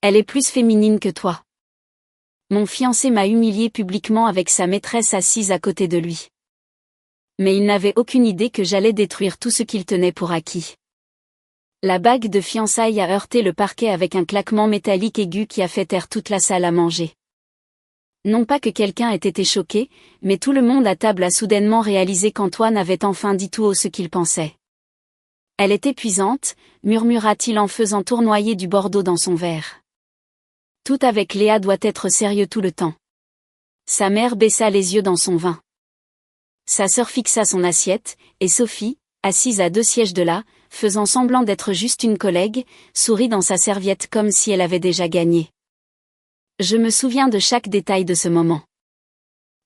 Elle est plus féminine que toi. Mon fiancé m'a humiliée publiquement avec sa maîtresse assise à côté de lui. Mais il n'avait aucune idée que j'allais détruire tout ce qu'il tenait pour acquis. La bague de fiançailles a heurté le parquet avec un claquement métallique aigu qui a fait taire toute la salle à manger. Non pas que quelqu'un ait été choqué, mais tout le monde à table a soudainement réalisé qu'Antoine avait enfin dit tout haut ce qu'il pensait. Elle est épuisante, murmura-t-il en faisant tournoyer du Bordeaux dans son verre. Tout avec Léa doit être sérieux tout le temps. Sa mère baissa les yeux dans son vin. Sa sœur fixa son assiette, et Sophie, assise à 2 sièges de là, faisant semblant d'être juste une collègue, sourit dans sa serviette comme si elle avait déjà gagné. Je me souviens de chaque détail de ce moment.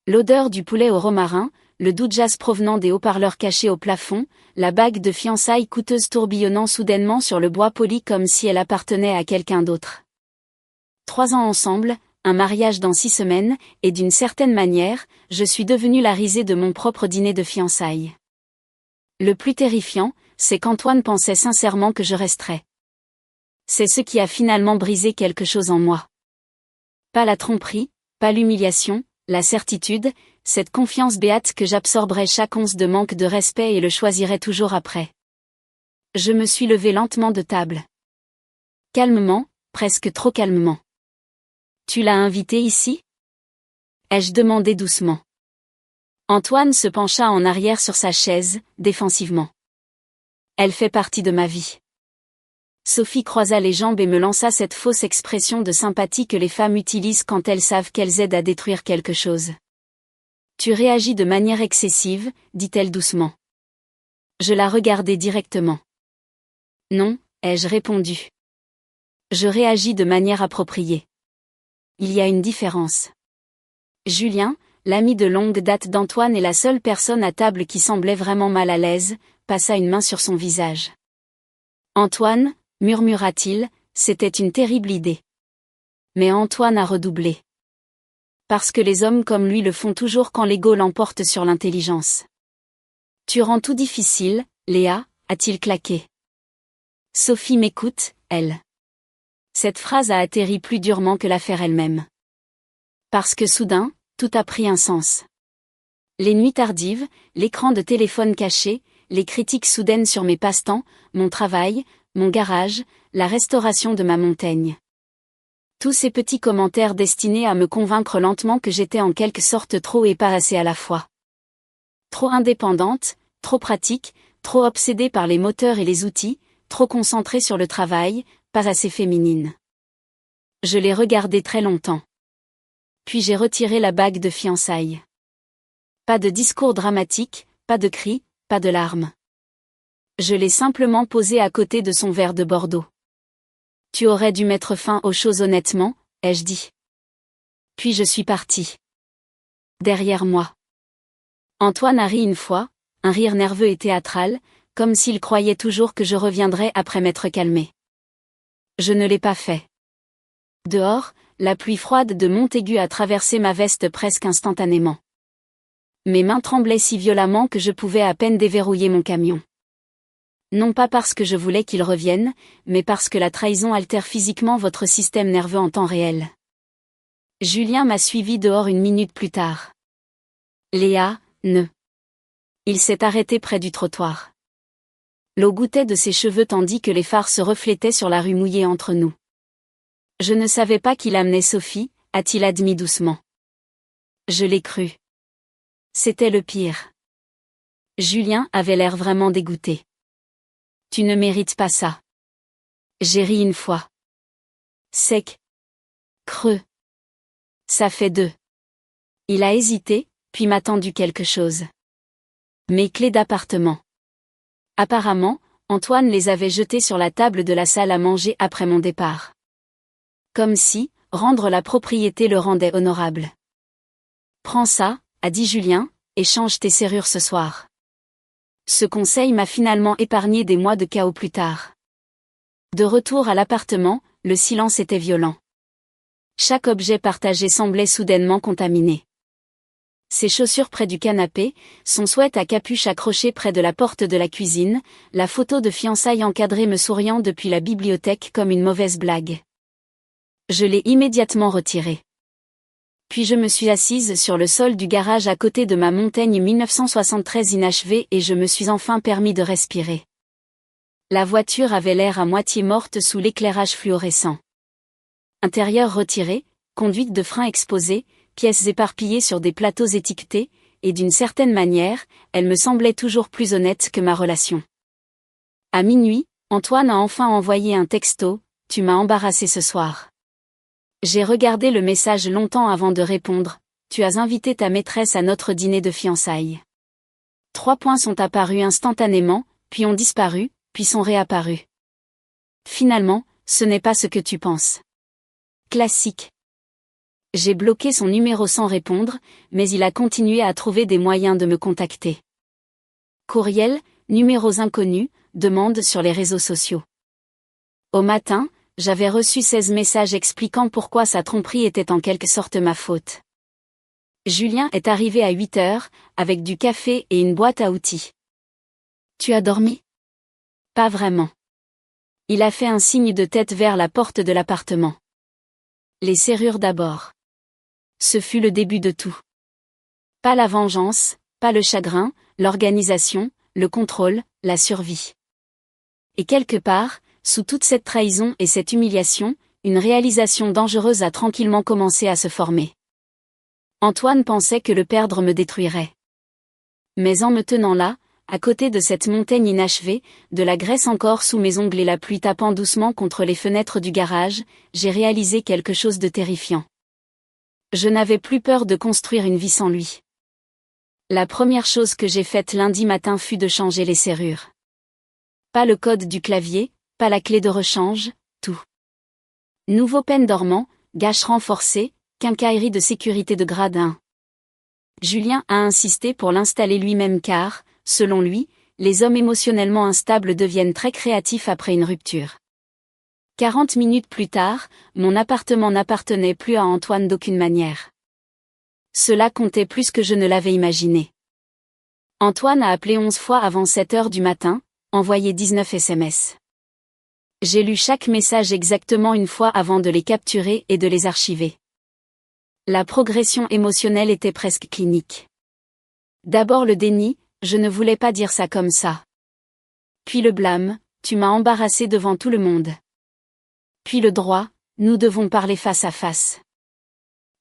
L'odeur du poulet au romarin, le doux jazz provenant des haut-parleurs cachés au plafond, la bague de fiançailles coûteuse tourbillonnant soudainement sur le bois poli comme si elle appartenait à quelqu'un d'autre. 3 ans ensemble, un mariage dans 6 semaines, et d'une certaine manière, je suis devenue la risée de mon propre dîner de fiançailles. Le plus terrifiant, c'est qu'Antoine pensait sincèrement que je resterais. C'est ce qui a finalement brisé quelque chose en moi. Pas la tromperie, pas l'humiliation, la certitude, cette confiance béate que j'absorberais chaque once de manque de respect et le choisirais toujours après. Je me suis levée lentement de table. Calmement, presque trop calmement. Tu l'as invité ici ? Ai-je demandé doucement. Antoine se pencha en arrière sur sa chaise, défensivement. Elle fait partie de ma vie. Sophie croisa les jambes et me lança cette fausse expression de sympathie que les femmes utilisent quand elles savent qu'elles aident à détruire quelque chose. Tu réagis de manière excessive, dit-elle doucement. Je la regardai directement. Non, ai-je répondu. Je réagis de manière appropriée. Il y a une différence. Julien, l'ami de longue date d'Antoine et la seule personne à table qui semblait vraiment mal à l'aise, passa une main sur son visage. Antoine, murmura-t-il, c'était une terrible idée. Mais Antoine a redoublé. Parce que les hommes comme lui le font toujours quand l'ego l'emporte sur l'intelligence. Tu rends tout difficile, Léa, a-t-il claqué. Sophie m'écoute, elle. Cette phrase a atterri plus durement que l'affaire elle-même. Parce que soudain, tout a pris un sens. Les nuits tardives, l'écran de téléphone caché, les critiques soudaines sur mes passe-temps, mon travail, mon garage, la restauration de ma montagne. Tous ces petits commentaires destinés à me convaincre lentement que j'étais en quelque sorte trop et pas assez à la fois. Trop indépendante, trop pratique, trop obsédée par les moteurs et les outils, trop concentrée sur le travail, pas assez féminine. Je l'ai regardé très longtemps. Puis j'ai retiré la bague de fiançailles. Pas de discours dramatique, pas de cris, pas de larmes. Je l'ai simplement posée à côté de son verre de Bordeaux. Tu aurais dû mettre fin aux choses honnêtement, ai-je dit. Puis je suis partie. Derrière moi. Antoine a ri une fois, un rire nerveux et théâtral, comme s'il croyait toujours que je reviendrais après m'être calmée. Je ne l'ai pas fait. Dehors, la pluie froide de Montaigu a traversé ma veste presque instantanément. Mes mains tremblaient si violemment que je pouvais à peine déverrouiller mon camion. Non pas parce que je voulais qu'il revienne, mais parce que la trahison altère physiquement votre système nerveux en temps réel. Julien m'a suivi dehors 1 minute plus tard. Léa, ne. Il s'est arrêté près du trottoir. L'eau gouttait de ses cheveux tandis que les phares se reflétaient sur la rue mouillée entre nous. Je ne savais pas qu'il amenait Sophie, a-t-il admis doucement. Je l'ai cru. C'était le pire. Julien avait l'air vraiment dégoûté. Tu ne mérites pas ça. J'ai ri une fois. Sec. Creux. Ça fait 2. Il a hésité, puis m'a tendu quelque chose. Mes clés d'appartement. Apparemment, Antoine les avait jetées sur la table de la salle à manger après mon départ. Comme si, rendre la propriété le rendait honorable. Prends ça, a dit Julien, et change tes serrures ce soir. Ce conseil m'a finalement épargné des mois de chaos plus tard. De retour à l'appartement, le silence était violent. Chaque objet partagé semblait soudainement contaminé. Ses chaussures près du canapé, son sweat à capuche accroché près de la porte de la cuisine, la photo de fiançailles encadrée me souriant depuis la bibliothèque comme une mauvaise blague. Je l'ai immédiatement retiré. Puis je me suis assise sur le sol du garage à côté de ma Montaigne 1973 inachevée et je me suis enfin permis de respirer. La voiture avait l'air à moitié morte sous l'éclairage fluorescent. Intérieur retiré, conduite de frein exposée, pièces éparpillées sur des plateaux étiquetés, et d'une certaine manière, elle me semblait toujours plus honnête que ma relation. À minuit, Antoine a enfin envoyé un texto, « Tu m'as embarrassé ce soir ». J'ai regardé le message longtemps avant de répondre, « Tu as invité ta maîtresse à notre dîner de fiançailles ». 3 points sont apparus instantanément, puis ont disparu, puis sont réapparus. Finalement, ce n'est pas ce que tu penses. Classique. J'ai bloqué son numéro sans répondre, mais il a continué à trouver des moyens de me contacter. Courriel, numéros inconnus, demandes sur les réseaux sociaux. Au matin, j'avais reçu 16 messages expliquant pourquoi sa tromperie était en quelque sorte ma faute. Julien est arrivé à 8 heures, avec du café et une boîte à outils. Tu as dormi? Pas vraiment. Il a fait un signe de tête vers la porte de l'appartement. Les serrures d'abord. Ce fut le début de tout. Pas la vengeance, pas le chagrin, l'organisation, le contrôle, la survie. Et quelque part, sous toute cette trahison et cette humiliation, une réalisation dangereuse a tranquillement commencé à se former. Antoine pensait que le perdre me détruirait. Mais en me tenant là, à côté de cette montagne inachevée, de la graisse encore sous mes ongles et la pluie tapant doucement contre les fenêtres du garage, j'ai réalisé quelque chose de terrifiant. Je n'avais plus peur de construire une vie sans lui. La première chose que j'ai faite lundi matin fut de changer les serrures. Pas le code du clavier, pas la clé de rechange, tout. Nouveau peine dormant, gâche renforcé, quincaillerie de sécurité de grade 1. Julien a insisté pour l'installer lui-même car, selon lui, les hommes émotionnellement instables deviennent très créatifs après une rupture. 40 minutes plus tard, mon appartement n'appartenait plus à Antoine d'aucune manière. Cela comptait plus que je ne l'avais imaginé. Antoine a appelé 11 fois avant 7 heures du matin, envoyé 19 SMS. J'ai lu chaque message exactement une fois avant de les capturer et de les archiver. La progression émotionnelle était presque clinique. D'abord le déni, je ne voulais pas dire ça comme ça. Puis le blâme, tu m'as embarrassé devant tout le monde. Puis le droit, nous devons parler face à face.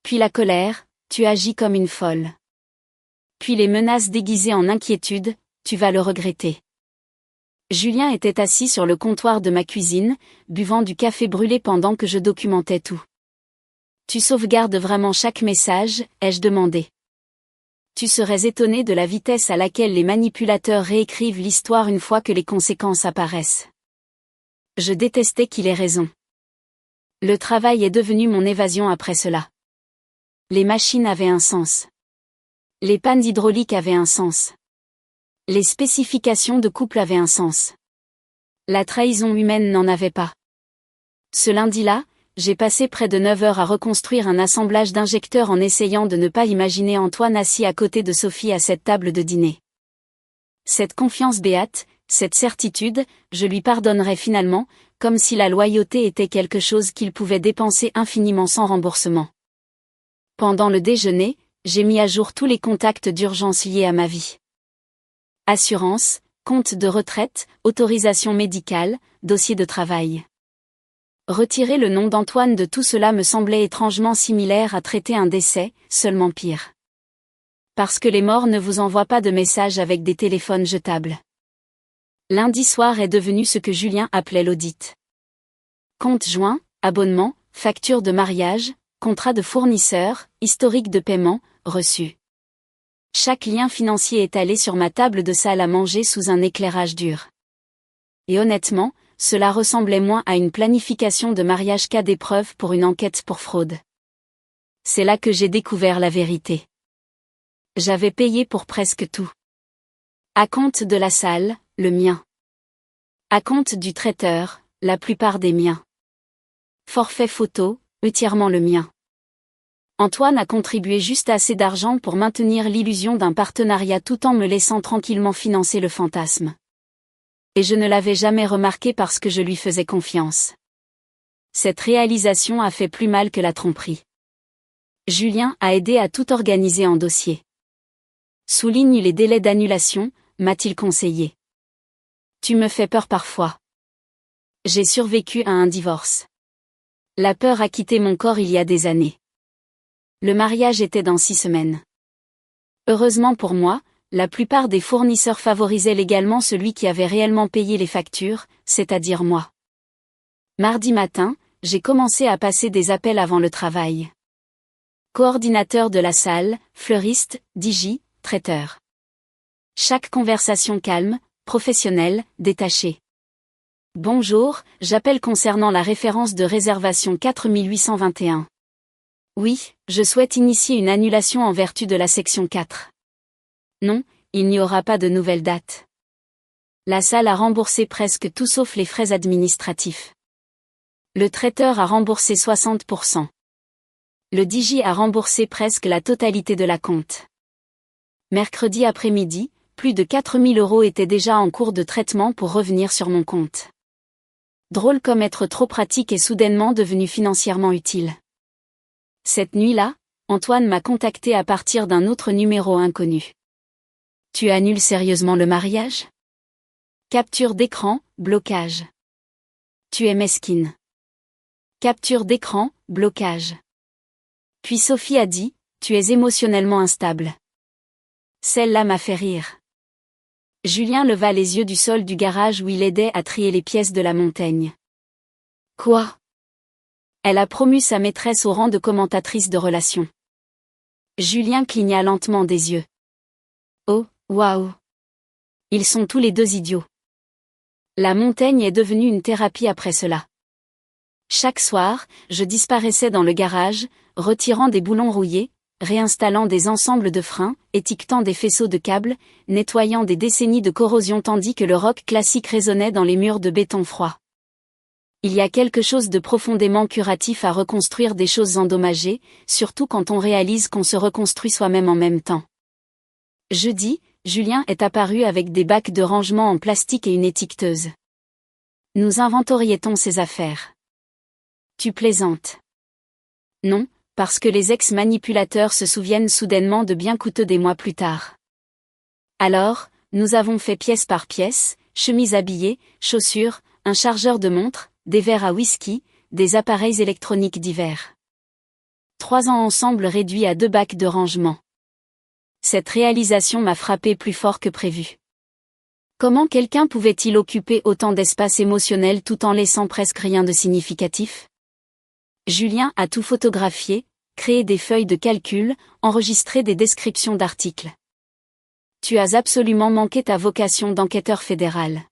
Puis la colère, tu agis comme une folle. Puis les menaces déguisées en inquiétude, tu vas le regretter. Julien était assis sur le comptoir de ma cuisine, buvant du café brûlé pendant que je documentais tout. Tu sauvegardes vraiment chaque message, ai-je demandé. Tu serais étonné de la vitesse à laquelle les manipulateurs réécrivent l'histoire une fois que les conséquences apparaissent. Je détestais qu'il ait raison. Le travail est devenu mon évasion après cela. Les machines avaient un sens. Les pannes hydrauliques avaient un sens. Les spécifications de couple avaient un sens. La trahison humaine n'en avait pas. Ce lundi-là, j'ai passé près de 9 heures à reconstruire un assemblage d'injecteurs en essayant de ne pas imaginer Antoine assis à côté de Sophie à cette table de dîner. Cette confiance béate, cette certitude, je lui pardonnerais finalement, comme si la loyauté était quelque chose qu'il pouvait dépenser infiniment sans remboursement. Pendant le déjeuner, j'ai mis à jour tous les contacts d'urgence liés à ma vie. Assurance, compte de retraite, autorisation médicale, dossier de travail. Retirer le nom d'Antoine de tout cela me semblait étrangement similaire à traiter un décès, seulement pire. Parce que les morts ne vous envoient pas de messages avec des téléphones jetables. Lundi soir est devenu ce que Julien appelait l'audit. Compte joint, abonnement, facture de mariage, contrat de fournisseur, historique de paiement, reçu. Chaque lien financier étalé sur ma table de salle à manger sous un éclairage dur. Et honnêtement, cela ressemblait moins à une planification de mariage qu'à des preuves pour une enquête pour fraude. C'est là que j'ai découvert la vérité. J'avais payé pour presque tout. Acompte de la salle, le mien. Acompte du traiteur, la plupart des miens. Forfait photo, entièrement le mien. Antoine a contribué juste assez d'argent pour maintenir l'illusion d'un partenariat tout en me laissant tranquillement financer le fantasme. Et je ne l'avais jamais remarqué parce que je lui faisais confiance. Cette réalisation a fait plus mal que la tromperie. Julien a aidé à tout organiser en dossier. Souligne les délais d'annulation, m'a-t-il conseillé. Tu me fais peur parfois. J'ai survécu à un divorce. La peur a quitté mon corps il y a des années. Le mariage était dans 6 semaines. Heureusement pour moi, la plupart des fournisseurs favorisaient légalement celui qui avait réellement payé les factures, c'est-à-dire moi. Mardi matin, j'ai commencé à passer des appels avant le travail. Coordinateur de la salle, fleuriste, DJ, traiteur. Chaque conversation calme, professionnelle, détachée. Bonjour, j'appelle concernant la référence de réservation 4821. Oui, je souhaite initier une annulation en vertu de la section 4. Non, il n'y aura pas de nouvelle date. La salle a remboursé presque tout sauf les frais administratifs. Le traiteur a remboursé 60%. Le DJ a remboursé presque la totalité de la compte. Mercredi après-midi, plus de 4000 € étaient déjà en cours de traitement pour revenir sur mon compte. Drôle comme être trop pratique est soudainement devenu financièrement utile. Cette nuit-là, Antoine m'a contacté à partir d'un autre numéro inconnu. Tu annules sérieusement le mariage? Capture d'écran, blocage. Tu es mesquine. Capture d'écran, blocage. Puis Sophie a dit, tu es émotionnellement instable. Celle-là m'a fait rire. Julien leva les yeux du sol du garage où il aidait à trier les pièces de la montagne. Quoi? Elle a promu sa maîtresse au rang de commentatrice de relations. Julien cligna lentement des yeux. Oh, waouh! Ils sont tous les deux idiots. La montagne est devenue une thérapie après cela. Chaque soir, je disparaissais dans le garage, retirant des boulons rouillés, réinstallant des ensembles de freins, étiquetant des faisceaux de câbles, nettoyant des décennies de corrosion tandis que le rock classique résonnait dans les murs de béton froid. Il y a quelque chose de profondément curatif à reconstruire des choses endommagées, surtout quand on réalise qu'on se reconstruit soi-même en même temps. Jeudi, Julien est apparu avec des bacs de rangement en plastique et une étiqueteuse. Nous inventoriétons ses affaires. Tu plaisantes. Non, parce que les ex-manipulateurs se souviennent soudainement de bien coûteux des mois plus tard. Alors, nous avons fait pièce par pièce, chemise à billets, chaussures, un chargeur de montre, des verres à whisky, des appareils électroniques divers. 3 ans ensemble réduits à 2 bacs de rangement. Cette réalisation m'a frappé plus fort que prévu. Comment quelqu'un pouvait-il occuper autant d'espace émotionnel tout en laissant presque rien de significatif? Julien a tout photographié, créé des feuilles de calcul, enregistré des descriptions d'articles. Tu as absolument manqué ta vocation d'enquêteur fédéral.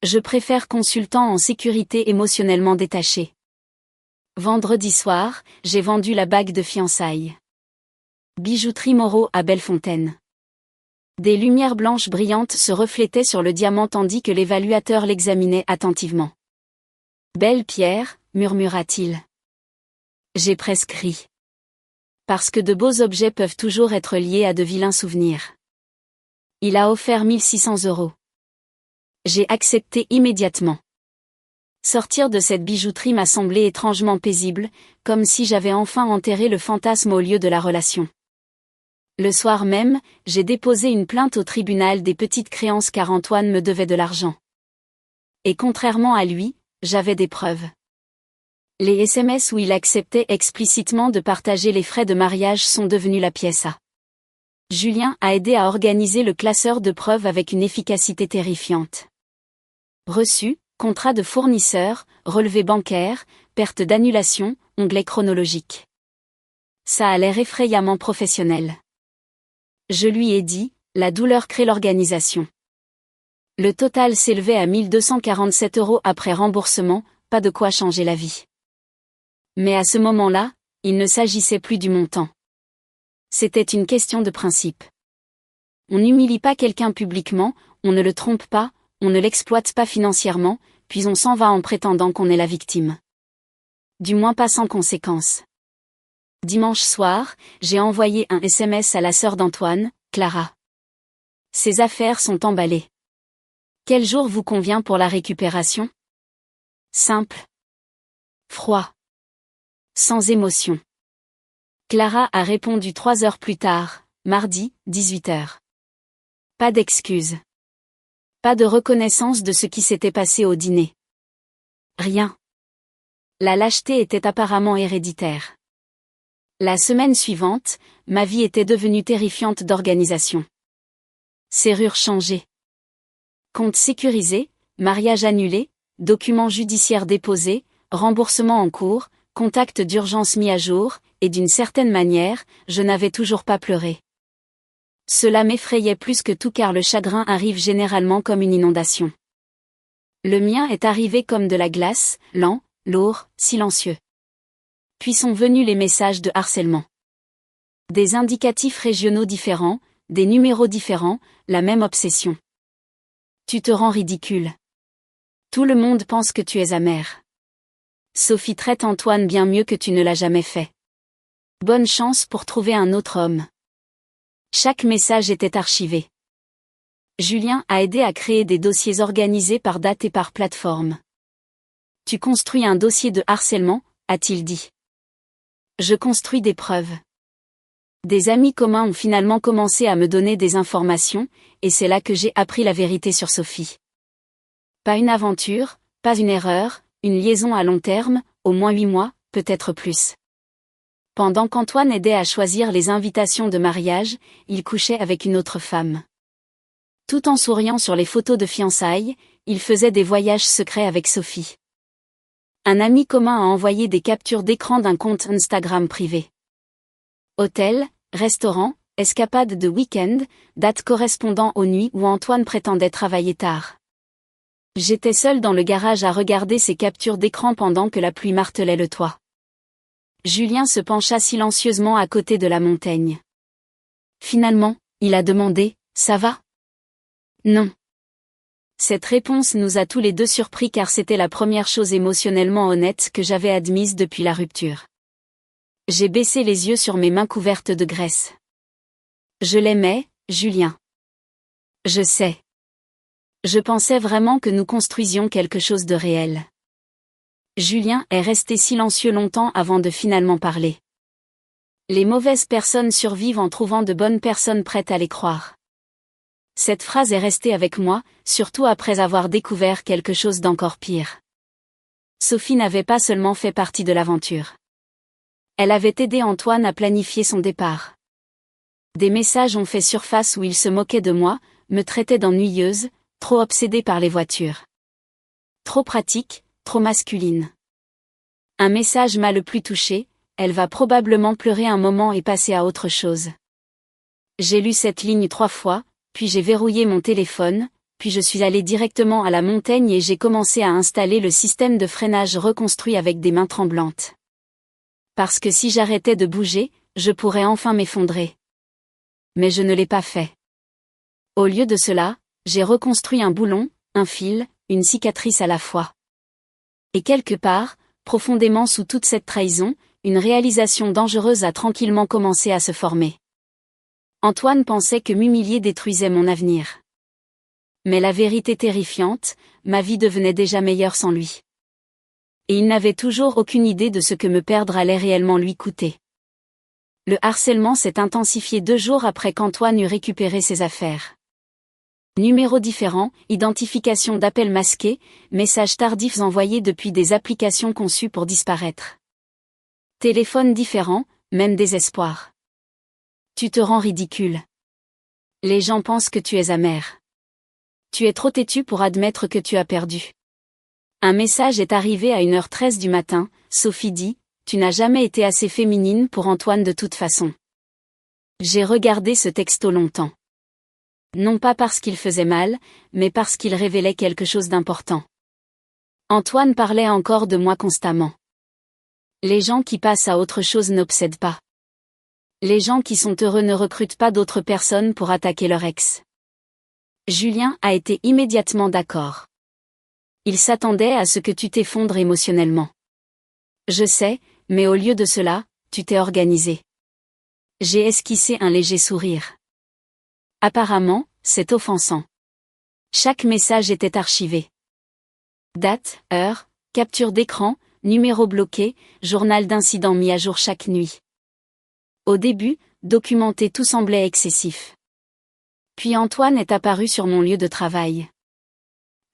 Je préfère consultant en sécurité émotionnellement détaché. Vendredi soir, j'ai vendu la bague de fiançailles. Bijouterie Moreau à Bellefontaine. Des lumières blanches brillantes se reflétaient sur le diamant tandis que l'évaluateur l'examinait attentivement. Belle pierre, murmura-t-il. J'ai presque ri. Parce que de beaux objets peuvent toujours être liés à de vilains souvenirs. Il a offert 1600 €. J'ai accepté immédiatement. Sortir de cette bijouterie m'a semblé étrangement paisible, comme si j'avais enfin enterré le fantasme au lieu de la relation. Le soir même, j'ai déposé une plainte au tribunal des petites créances car Antoine me devait de l'argent. Et contrairement à lui, j'avais des preuves. Les SMS où il acceptait explicitement de partager les frais de mariage sont devenus la pièce A. Julien a aidé à organiser le classeur de preuves avec une efficacité terrifiante. Reçu, contrat de fournisseur, relevé bancaire, perte d'annulation, onglet chronologique. Ça a l'air effrayamment professionnel. Je lui ai dit, la douleur crée l'organisation. Le total s'élevait à 1247 € après remboursement, pas de quoi changer la vie. Mais à ce moment-là, il ne s'agissait plus du montant. C'était une question de principe. On n'humilie pas quelqu'un publiquement, on ne le trompe pas, on ne l'exploite pas financièrement, puis on s'en va en prétendant qu'on est la victime. Du moins pas sans conséquence. Dimanche soir, j'ai envoyé un SMS à la sœur d'Antoine, Clara. Ses affaires sont emballées. Quel jour vous convient pour la récupération? Simple. Froid. Sans émotion. Clara a répondu 3 heures plus tard, mardi, 18 heures. Pas d'excuses. Pas de reconnaissance de ce qui s'était passé au dîner. Rien. La lâcheté était apparemment héréditaire. La semaine suivante, ma vie était devenue terrifiante d'organisation. Serrure changée. Compte sécurisé, mariage annulé, documents judiciaires déposés, remboursement en cours, contact d'urgence mis à jour, et d'une certaine manière, je n'avais toujours pas pleuré. Cela m'effrayait plus que tout car le chagrin arrive généralement comme une inondation. Le mien est arrivé comme de la glace, lent, lourd, silencieux. Puis sont venus les messages de harcèlement. Des indicatifs régionaux différents, des numéros différents, la même obsession. Tu te rends ridicule. Tout le monde pense que tu es amère. Sophie traite Antoine bien mieux que tu ne l'as jamais fait. Bonne chance pour trouver un autre homme. Chaque message était archivé. Julien a aidé à créer des dossiers organisés par date et par plateforme. Tu construis un dossier de harcèlement, a-t-il dit. Je construis des preuves. Des amis communs ont finalement commencé à me donner des informations, et c'est là que j'ai appris la vérité sur Sophie. Pas une aventure, pas une erreur, une liaison à long terme, au moins 8 mois, peut-être plus. Pendant qu'Antoine aidait à choisir les invitations de mariage, il couchait avec une autre femme. Tout en souriant sur les photos de fiançailles, il faisait des voyages secrets avec Sophie. Un ami commun a envoyé des captures d'écran d'un compte Instagram privé. Hôtel, restaurant, escapade de week-end, date correspondant aux nuits où Antoine prétendait travailler tard. J'étais seule dans le garage à regarder ces captures d'écran pendant que la pluie martelait le toit. Julien se pencha silencieusement à côté de la montagne. Finalement, il a demandé, « Ça va ?» Non. Cette réponse nous a tous les deux surpris car c'était la première chose émotionnellement honnête que j'avais admise depuis la rupture. J'ai baissé les yeux sur mes mains couvertes de graisse. Je l'aimais, Julien. Je sais. Je pensais vraiment que nous construisions quelque chose de réel. Julien est resté silencieux longtemps avant de finalement parler. Les mauvaises personnes survivent en trouvant de bonnes personnes prêtes à les croire. Cette phrase est restée avec moi, surtout après avoir découvert quelque chose d'encore pire. Sophie n'avait pas seulement fait partie de l'aventure. Elle avait aidé Antoine à planifier son départ. Des messages ont fait surface où il se moquait de moi, me traitait d'ennuyeuse, trop obsédée par les voitures. Trop pratique, trop masculine. Un message m'a le plus touché, elle va probablement pleurer un moment et passer à autre chose. J'ai lu cette ligne 3 fois, puis j'ai verrouillé mon téléphone, puis je suis allée directement à la montagne et j'ai commencé à installer le système de freinage reconstruit avec des mains tremblantes. Parce que si j'arrêtais de bouger, je pourrais enfin m'effondrer. Mais je ne l'ai pas fait. Au lieu de cela, j'ai reconstruit un boulon, un fil, une cicatrice à la fois. Et quelque part, profondément sous toute cette trahison, une réalisation dangereuse a tranquillement commencé à se former. Antoine pensait que m'humilier détruisait mon avenir. Mais la vérité terrifiante, ma vie devenait déjà meilleure sans lui. Et il n'avait toujours aucune idée de ce que me perdre allait réellement lui coûter. Le harcèlement s'est intensifié 2 jours après qu'Antoine eut récupéré ses affaires. Numéros différents, identification d'appels masqués, messages tardifs envoyés depuis des applications conçues pour disparaître. Téléphones différents, même désespoir. Tu te rends ridicule. Les gens pensent que tu es amère. Tu es trop têtu pour admettre que tu as perdu. Un message est arrivé à 1h13 du matin, Sophie dit, tu n'as jamais été assez féminine pour Antoine de toute façon. J'ai regardé ce texto longtemps. Non pas parce qu'il faisait mal, mais parce qu'il révélait quelque chose d'important. Antoine parlait encore de moi constamment. Les gens qui passent à autre chose n'obsèdent pas. Les gens qui sont heureux ne recrutent pas d'autres personnes pour attaquer leur ex. Julien a été immédiatement d'accord. Il s'attendait à ce que tu t'effondres émotionnellement. Je sais, mais au lieu de cela, tu t'es organisé. J'ai esquissé un léger sourire. Apparemment, c'est offensant. Chaque message était archivé. Date, heure, capture d'écran, numéro bloqué, journal d'incidents mis à jour chaque nuit. Au début, documenter tout semblait excessif. Puis Antoine est apparu sur mon lieu de travail.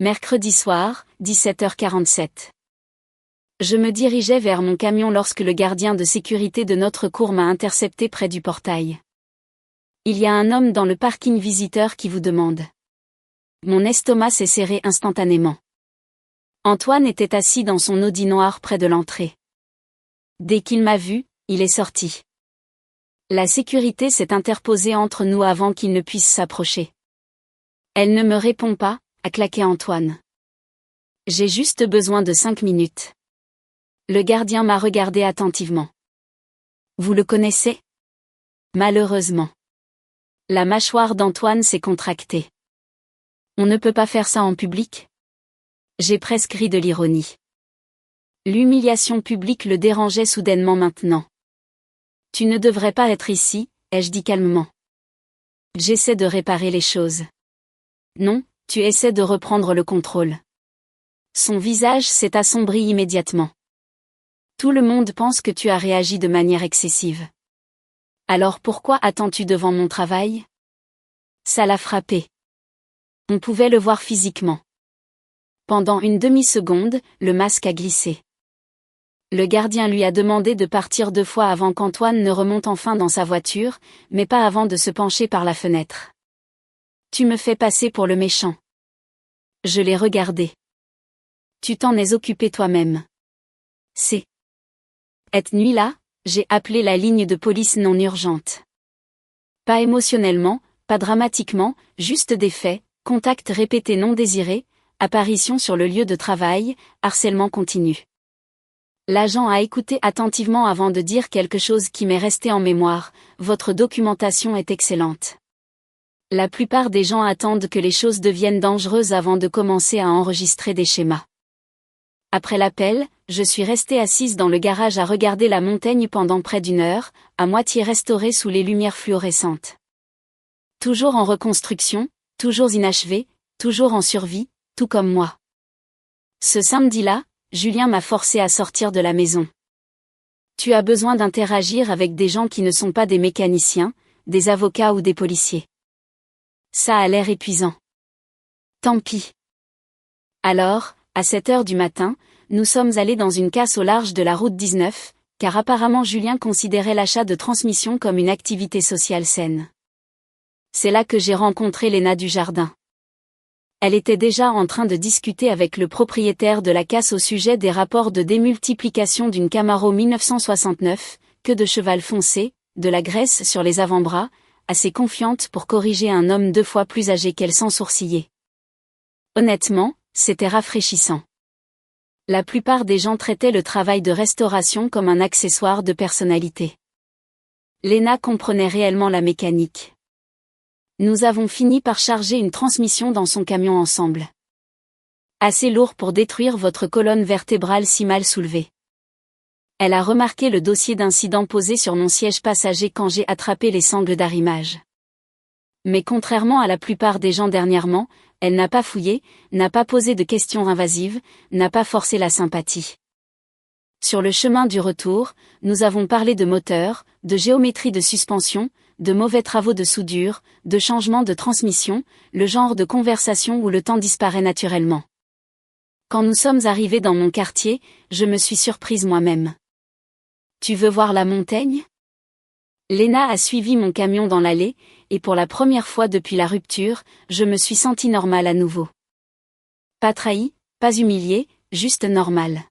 Mercredi soir, 17h47. Je me dirigeais vers mon camion lorsque le gardien de sécurité de notre cour m'a intercepté près du portail. Il y a un homme dans le parking visiteur qui vous demande. Mon estomac s'est serré instantanément. Antoine était assis dans son Audi noir près de l'entrée. Dès qu'il m'a vu, il est sorti. La sécurité s'est interposée entre nous avant qu'il ne puisse s'approcher. Elle ne me répond pas, a claqué Antoine. J'ai juste besoin de 5 minutes. Le gardien m'a regardé attentivement. Vous le connaissez? Malheureusement. La mâchoire d'Antoine s'est contractée. On ne peut pas faire ça en public? J'ai presque ri de l'ironie. L'humiliation publique le dérangeait soudainement maintenant. Tu ne devrais pas être ici, ai-je dit calmement. J'essaie de réparer les choses. Non, tu essaies de reprendre le contrôle. Son visage s'est assombri immédiatement. Tout le monde pense que tu as réagi de manière excessive. Alors pourquoi attends-tu devant mon travail? Ça l'a frappé. On pouvait le voir physiquement. Pendant une demi-seconde, le masque a glissé. Le gardien lui a demandé de partir 2 fois avant qu'Antoine ne remonte enfin dans sa voiture, mais pas avant de se pencher par la fenêtre. Tu me fais passer pour le méchant. Je l'ai regardé. Tu t'en es occupé toi-même. Cette nuit-là, j'ai appelé la ligne de police non urgente. Pas émotionnellement, pas dramatiquement, juste des faits, contacts répétés non désirés, apparition sur le lieu de travail, harcèlement continu. L'agent a écouté attentivement avant de dire quelque chose qui m'est resté en mémoire, votre documentation est excellente. La plupart des gens attendent que les choses deviennent dangereuses avant de commencer à enregistrer des schémas. Après l'appel, je suis restée assise dans le garage à regarder la montagne pendant près d'1 heure, à moitié restaurée sous les lumières fluorescentes. Toujours en reconstruction, toujours inachevée, toujours en survie, tout comme moi. Ce samedi-là, Julien m'a forcé à sortir de la maison. Tu as besoin d'interagir avec des gens qui ne sont pas des mécaniciens, des avocats ou des policiers. Ça a l'air épuisant. Tant pis. Alors, à 7 heures du matin, nous sommes allés dans une casse au large de la route 19, car apparemment Julien considérait l'achat de transmission comme une activité sociale saine. C'est là que j'ai rencontré Léna Dujardin. Elle était déjà en train de discuter avec le propriétaire de la casse au sujet des rapports de démultiplication d'une Camaro 1969, queue de cheval foncé, de la graisse sur les avant-bras, assez confiante pour corriger un homme 2 fois plus âgé qu'elle sans sourciller. Honnêtement, c'était rafraîchissant. La plupart des gens traitaient le travail de restauration comme un accessoire de personnalité. Léna comprenait réellement la mécanique. Nous avons fini par charger une transmission dans son camion ensemble. Assez lourd pour détruire votre colonne vertébrale si mal soulevée. Elle a remarqué le dossier d'incident posé sur mon siège passager quand j'ai attrapé les sangles d'arrimage. Mais contrairement à la plupart des gens dernièrement, elle n'a pas fouillé, n'a pas posé de questions invasives, n'a pas forcé la sympathie. Sur le chemin du retour, nous avons parlé de moteur, de géométrie de suspension, de mauvais travaux de soudure, de changement de transmission, le genre de conversation où le temps disparaît naturellement. Quand nous sommes arrivés dans mon quartier, je me suis surprise moi-même. Tu veux voir la montagne? Léna a suivi mon camion dans l'allée, et pour la première fois depuis la rupture, je me suis sentie normale à nouveau. Pas trahie, pas humiliée, juste normale.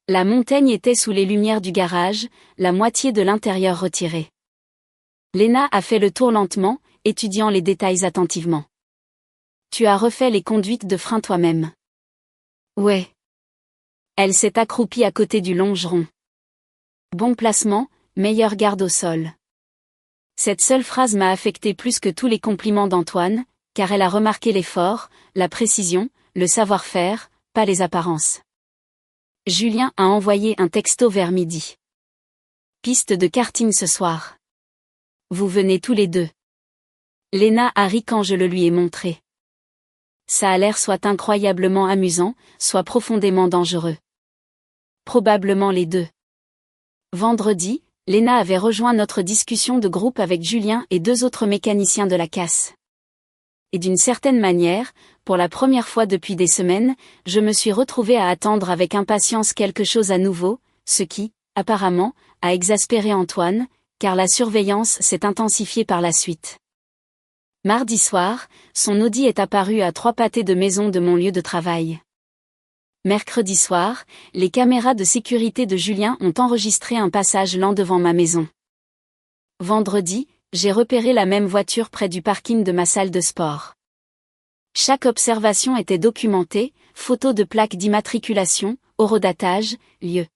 La montagne était sous les lumières du garage, la moitié de l'intérieur retirée. Léna a fait le tour lentement, étudiant les détails attentivement. Tu as refait les conduites de frein toi-même. Ouais. Elle s'est accroupie à côté du longeron. Bon placement, meilleure garde au sol. Cette seule phrase m'a affecté plus que tous les compliments d'Antoine, car elle a remarqué l'effort, la précision, le savoir-faire, pas les apparences. Julien a envoyé un texto vers midi. Piste de karting ce soir. Vous venez tous les deux. Léna a ri quand je le lui ai montré. Ça a l'air soit incroyablement amusant, soit profondément dangereux. Probablement les deux. Vendredi, Léna avait rejoint notre discussion de groupe avec Julien et 2 autres mécaniciens de la casse. Et d'une certaine manière, pour la première fois depuis des semaines, je me suis retrouvée à attendre avec impatience quelque chose à nouveau, ce qui, apparemment, a exaspéré Antoine, car la surveillance s'est intensifiée par la suite. Mardi soir, son Audi est apparu à 3 pâtés de maison de mon lieu de travail. Mercredi soir, les caméras de sécurité de Julien ont enregistré un passage lent devant ma maison. Vendredi, j'ai repéré la même voiture près du parking de ma salle de sport. Chaque observation était documentée, photos de plaques d'immatriculation, horodatage, lieu.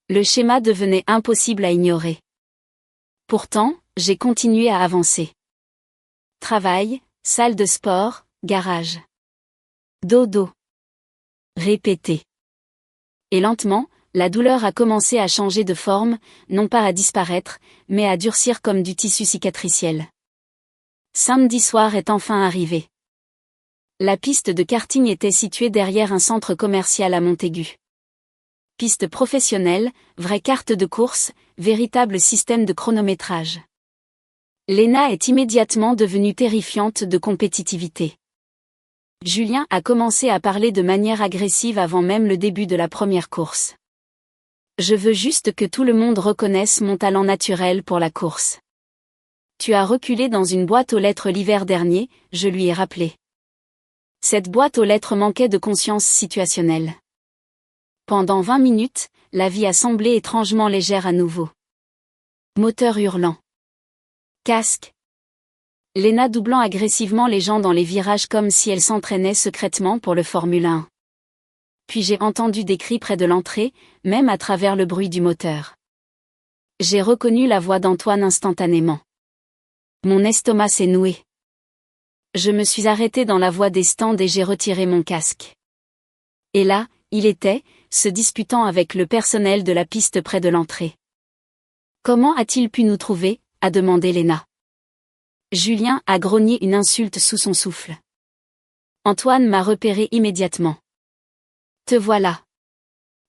Le schéma devenait impossible à ignorer. Pourtant, j'ai continué à avancer. Travail, salle de sport, garage. Dodo. Répété. Et lentement, la douleur a commencé à changer de forme, non pas à disparaître, mais à durcir comme du tissu cicatriciel. Samedi soir est enfin arrivé. La piste de karting était située derrière un centre commercial à Montaigu. Piste professionnelle, vraie carte de course, véritable système de chronométrage. Léna est immédiatement devenue terrifiante de compétitivité. Julien a commencé à parler de manière agressive avant même le début de la première course. Je veux juste que tout le monde reconnaisse mon talent naturel pour la course. Tu as reculé dans une boîte aux lettres l'hiver dernier, je lui ai rappelé. Cette boîte aux lettres manquait de conscience situationnelle. Pendant 20 minutes, la vie a semblé étrangement légère à nouveau. Moteur hurlant. Casque. Léna doublant agressivement les gens dans les virages comme si elle s'entraînait secrètement pour le Formule 1. Puis j'ai entendu des cris près de l'entrée, même à travers le bruit du moteur. J'ai reconnu la voix d'Antoine instantanément. Mon estomac s'est noué. Je me suis arrêtée dans la voie des stands et j'ai retiré mon casque. Et là, il était, se disputant avec le personnel de la piste près de l'entrée. Comment a-t-il pu nous trouver ? A demandé Léna. Julien a grogné une insulte sous son souffle. Antoine m'a repéré immédiatement. Te voilà.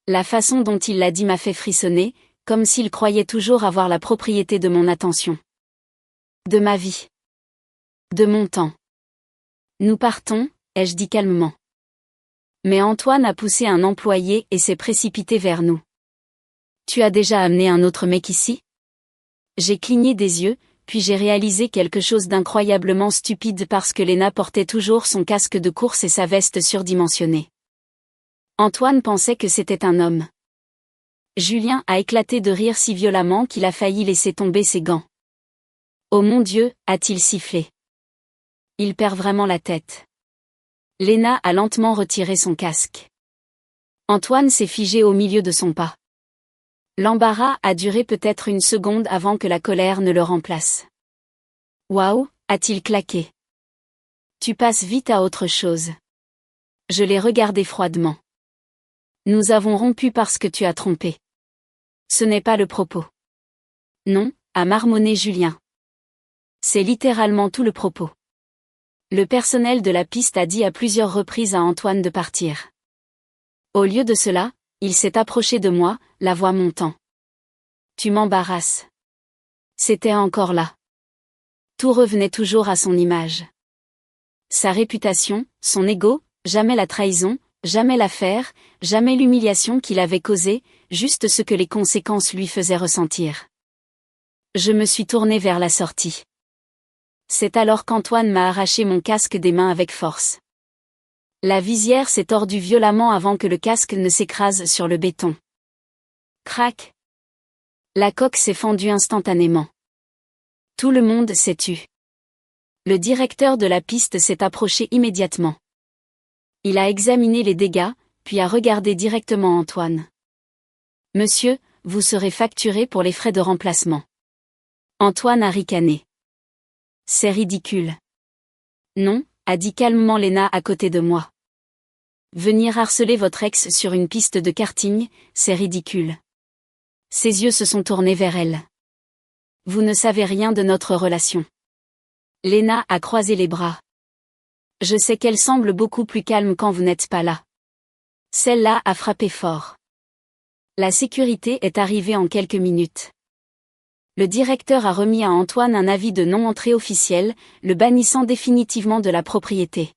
La façon dont il l'a dit m'a fait frissonner, comme s'il croyait toujours avoir la propriété de mon attention. De ma vie. De mon temps. Nous partons, ai-je dit calmement. Mais Antoine a poussé un employé et s'est précipité vers nous. Tu as déjà amené un autre mec ici ? J'ai cligné des yeux, puis j'ai réalisé quelque chose d'incroyablement stupide parce que Léna portait toujours son casque de course et sa veste surdimensionnée. Antoine pensait que c'était un homme. Julien a éclaté de rire si violemment qu'il a failli laisser tomber ses gants. Oh mon Dieu, a-t-il sifflé. Il perd vraiment la tête. Léna a lentement retiré son casque. Antoine s'est figé au milieu de son pas. L'embarras a duré peut-être une seconde avant que la colère ne le remplace. Waouh, a-t-il claqué. Tu passes vite à autre chose. Je l'ai regardé froidement. Nous avons rompu parce que tu as trompé. Ce n'est pas le propos. Non, a marmonné Julien. C'est littéralement tout le propos. Le personnel de la piste a dit à plusieurs reprises à Antoine de partir. Au lieu de cela, il s'est approché de moi, la voix montant. Tu m'embarrasses. C'était encore là. Tout revenait toujours à son image. Sa réputation, son ego, jamais la trahison, jamais l'affaire, jamais l'humiliation qu'il avait causée, juste ce que les conséquences lui faisaient ressentir. Je me suis tournée vers la sortie. C'est alors qu'Antoine m'a arraché mon casque des mains avec force. La visière s'est tordue violemment avant que le casque ne s'écrase sur le béton. Crac. La coque s'est fendue instantanément. Tout le monde s'est tu. Le directeur de la piste s'est approché immédiatement. Il a examiné les dégâts, puis a regardé directement Antoine. Monsieur, vous serez facturé pour les frais de remplacement. Antoine a ricané. C'est ridicule. Non, a dit calmement Léna à côté de moi. Venir harceler votre ex sur une piste de karting, c'est ridicule. Ses yeux se sont tournés vers elle. Vous ne savez rien de notre relation. Léna a croisé les bras. Je sais qu'elle semble beaucoup plus calme quand vous n'êtes pas là. Celle-là a frappé fort. La sécurité est arrivée en quelques minutes. Le directeur a remis à Antoine un avis de non-entrée officiel, le bannissant définitivement de la propriété.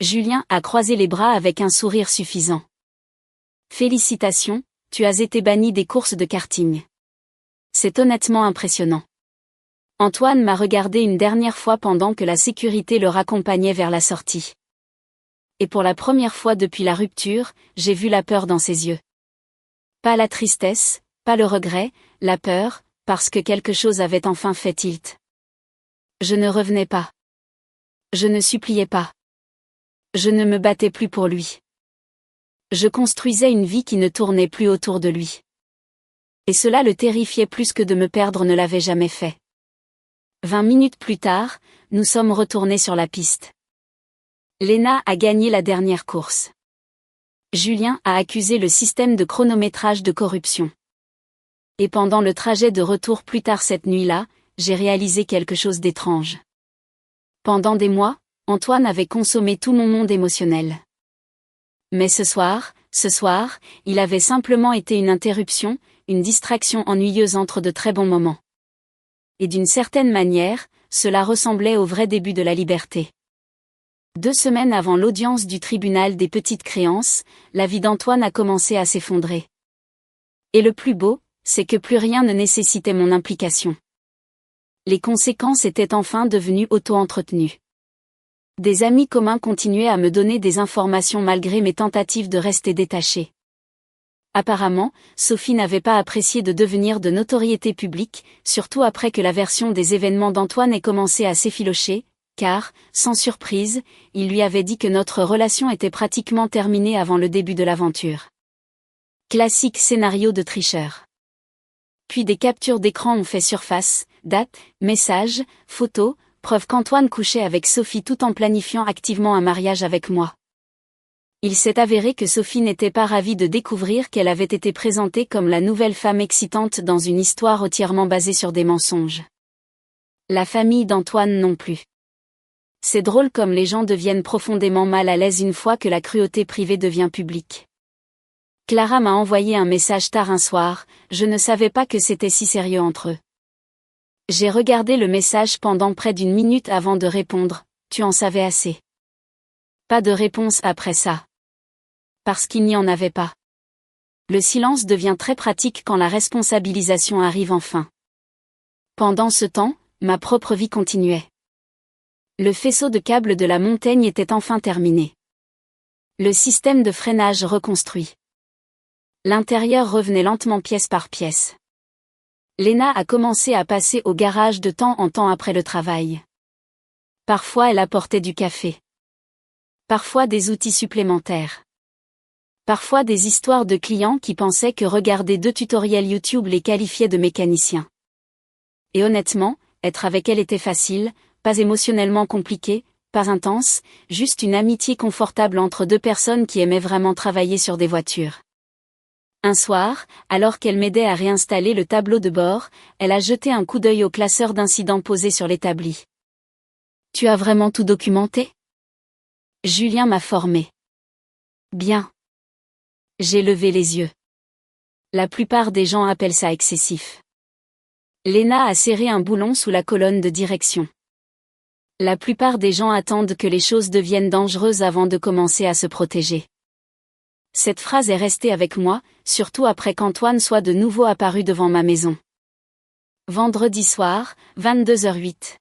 Julien a croisé les bras avec un sourire suffisant. Félicitations, tu as été banni des courses de karting. C'est honnêtement impressionnant. Antoine m'a regardé une dernière fois pendant que la sécurité le raccompagnait vers la sortie. Et pour la première fois depuis la rupture, j'ai vu la peur dans ses yeux. Pas la tristesse, pas le regret, la peur, parce que quelque chose avait enfin fait tilt. Je ne revenais pas. Je ne suppliais pas. Je ne me battais plus pour lui. Je construisais une vie qui ne tournait plus autour de lui. Et cela le terrifiait plus que de me perdre ne l'avait jamais fait. 20 minutes plus tard, nous sommes retournés sur la piste. Léna a gagné la dernière course. Julien a accusé le système de chronométrage de corruption. Et pendant le trajet de retour plus tard cette nuit-là, j'ai réalisé quelque chose d'étrange. Pendant des mois, Antoine avait consommé tout mon monde émotionnel. Mais ce soir, il avait simplement été une interruption, une distraction ennuyeuse entre de très bons moments. Et d'une certaine manière, cela ressemblait au vrai début de la liberté. 2 semaines avant l'audience du tribunal des petites créances, la vie d'Antoine a commencé à s'effondrer. Et le plus beau, c'est que plus rien ne nécessitait mon implication. Les conséquences étaient enfin devenues auto-entretenues. Des amis communs continuaient à me donner des informations malgré mes tentatives de rester détachée. Apparemment, Sophie n'avait pas apprécié de devenir de notoriété publique, surtout après que la version des événements d'Antoine ait commencé à s'effilocher, car, sans surprise, il lui avait dit que notre relation était pratiquement terminée avant le début de l'aventure. Classique scénario de tricheur. Puis des captures d'écran ont fait surface, dates, messages, photos, preuve qu'Antoine couchait avec Sophie tout en planifiant activement un mariage avec moi. Il s'est avéré que Sophie n'était pas ravie de découvrir qu'elle avait été présentée comme la nouvelle femme excitante dans une histoire entièrement basée sur des mensonges. La famille d'Antoine non plus. C'est drôle comme les gens deviennent profondément mal à l'aise une fois que la cruauté privée devient publique. Clara m'a envoyé un message tard un soir, je ne savais pas que c'était si sérieux entre eux. J'ai regardé le message pendant près d'1 minute avant de répondre, tu en savais assez. Pas de réponse après ça. Parce qu'il n'y en avait pas. Le silence devient très pratique quand la responsabilisation arrive enfin. Pendant ce temps, ma propre vie continuait. Le faisceau de câbles de la montagne était enfin terminé. Le système de freinage reconstruit. L'intérieur revenait lentement pièce par pièce. Léna a commencé à passer au garage de temps en temps après le travail. Parfois elle apportait du café. Parfois des outils supplémentaires. Parfois des histoires de clients qui pensaient que regarder 2 tutoriels YouTube les qualifiait de mécaniciens. Et honnêtement, être avec elle était facile, pas émotionnellement compliqué, pas intense, juste une amitié confortable entre 2 personnes qui aimaient vraiment travailler sur des voitures. Un soir, alors qu'elle m'aidait à réinstaller le tableau de bord, elle a jeté un coup d'œil au classeur d'incidents posé sur l'établi. « Tu as vraiment tout documenté ? » Julien m'a formé. Bien. J'ai levé les yeux. La plupart des gens appellent ça excessif. Léna a serré un boulon sous la colonne de direction. La plupart des gens attendent que les choses deviennent dangereuses avant de commencer à se protéger. Cette phrase est restée avec moi, surtout après qu'Antoine soit de nouveau apparu devant ma maison. Vendredi soir, 22h08.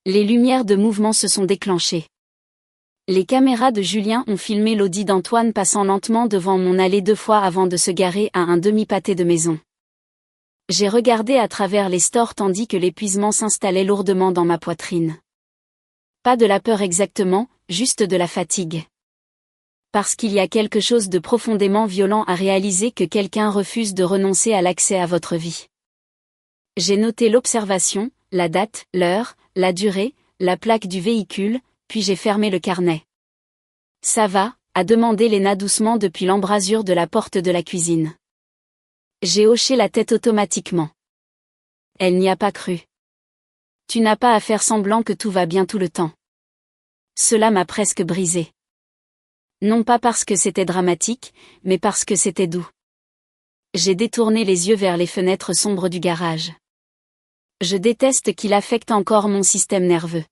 Les lumières de mouvement se sont déclenchées. Les caméras de Julien ont filmé l'Audi d'Antoine passant lentement devant mon allée 2 fois avant de se garer à un demi-pâté de maison. J'ai regardé à travers les stores tandis que l'épuisement s'installait lourdement dans ma poitrine. Pas de la peur exactement, juste de la fatigue. Parce qu'il y a quelque chose de profondément violent à réaliser que quelqu'un refuse de renoncer à l'accès à votre vie. J'ai noté l'observation, la date, l'heure, la durée, la plaque du véhicule, puis j'ai fermé le carnet. « Ça va ?» a demandé Léna doucement depuis l'embrasure de la porte de la cuisine. J'ai hoché la tête automatiquement. Elle n'y a pas cru. « Tu n'as pas à faire semblant que tout va bien tout le temps. » Cela m'a presque brisé. Non pas parce que c'était dramatique, mais parce que c'était doux. J'ai détourné les yeux vers les fenêtres sombres du garage. Je déteste qu'il affecte encore mon système nerveux.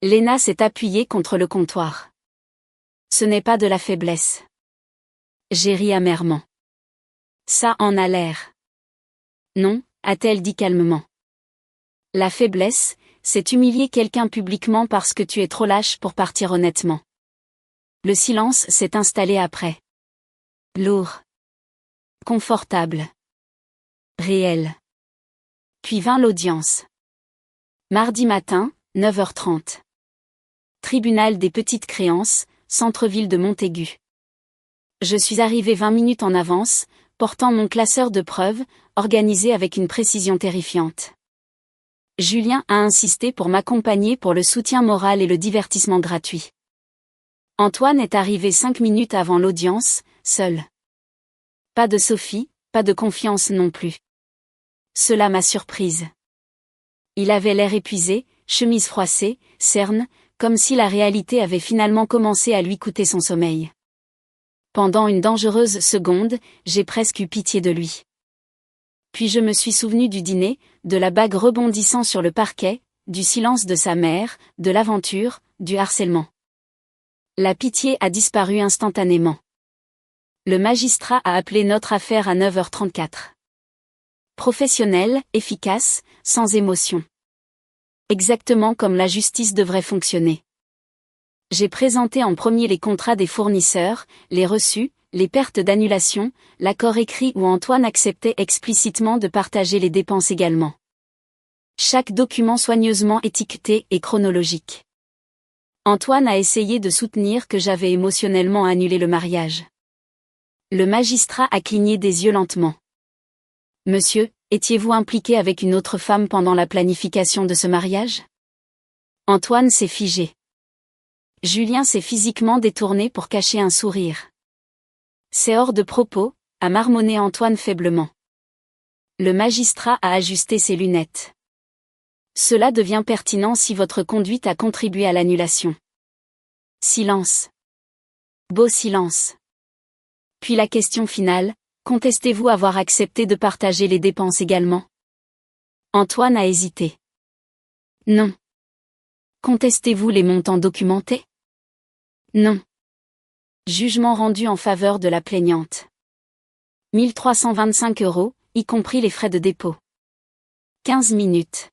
Léna s'est appuyée contre le comptoir. Ce n'est pas de la faiblesse. J'ai ri amèrement. Ça en a l'air. Non, a-t-elle dit calmement. La faiblesse, c'est humilier quelqu'un publiquement parce que tu es trop lâche pour partir honnêtement. Le silence s'est installé après. Lourd. Confortable. Réel. Puis vint l'audience. Mardi matin, 9h30. Tribunal des petites créances, centre-ville de Montaigu. Je suis arrivé 20 minutes en avance, portant mon classeur de preuves, organisé avec une précision terrifiante. Julien a insisté pour m'accompagner pour le soutien moral et le divertissement gratuit. Antoine est arrivé 5 minutes avant l'audience, seul. Pas de Sophie, pas de confiance non plus. Cela m'a surprise. Il avait l'air épuisé, chemise froissée, cerne, comme si la réalité avait finalement commencé à lui coûter son sommeil. Pendant une dangereuse seconde, j'ai presque eu pitié de lui. Puis je me suis souvenu du dîner, de la bague rebondissant sur le parquet, du silence de sa mère, de l'aventure, du harcèlement. La pitié a disparu instantanément. Le magistrat a appelé notre affaire à 9h34. Professionnel, efficace, sans émotion. Exactement comme la justice devrait fonctionner. J'ai présenté en premier les contrats des fournisseurs, les reçus, les pertes d'annulation, l'accord écrit où Antoine acceptait explicitement de partager les dépenses également. Chaque document soigneusement étiqueté et chronologique. Antoine a essayé de soutenir que j'avais émotionnellement annulé le mariage. Le magistrat a cligné des yeux lentement. Monsieur, étiez-vous impliqué avec une autre femme pendant la planification de ce mariage? Antoine s'est figé. Julien s'est physiquement détourné pour cacher un sourire. C'est hors de propos, a marmonné Antoine faiblement. Le magistrat a ajusté ses lunettes. Cela devient pertinent si votre conduite a contribué à l'annulation. Silence. Beau silence. Puis la question finale, contestez-vous avoir accepté de partager les dépenses également? Antoine a hésité. Non. Contestez-vous les montants documentés? Non. Jugement rendu en faveur de la plaignante. 1325 €, y compris les frais de dépôt. 15 minutes.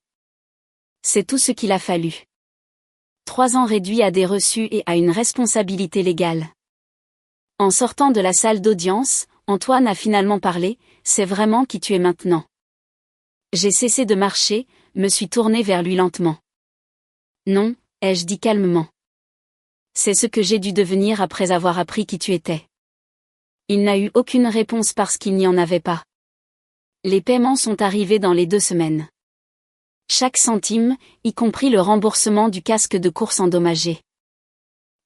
C'est tout ce qu'il a fallu. 3 ans réduits à des reçus et à une responsabilité légale. En sortant de la salle d'audience, Antoine a finalement parlé, c'est vraiment qui tu es maintenant. J'ai cessé de marcher, me suis tourné vers lui lentement. Non, ai-je dit calmement. C'est ce que j'ai dû devenir après avoir appris qui tu étais. Il n'a eu aucune réponse parce qu'il n'y en avait pas. Les paiements sont arrivés dans les 2 semaines. Chaque centime, y compris le remboursement du casque de course endommagé.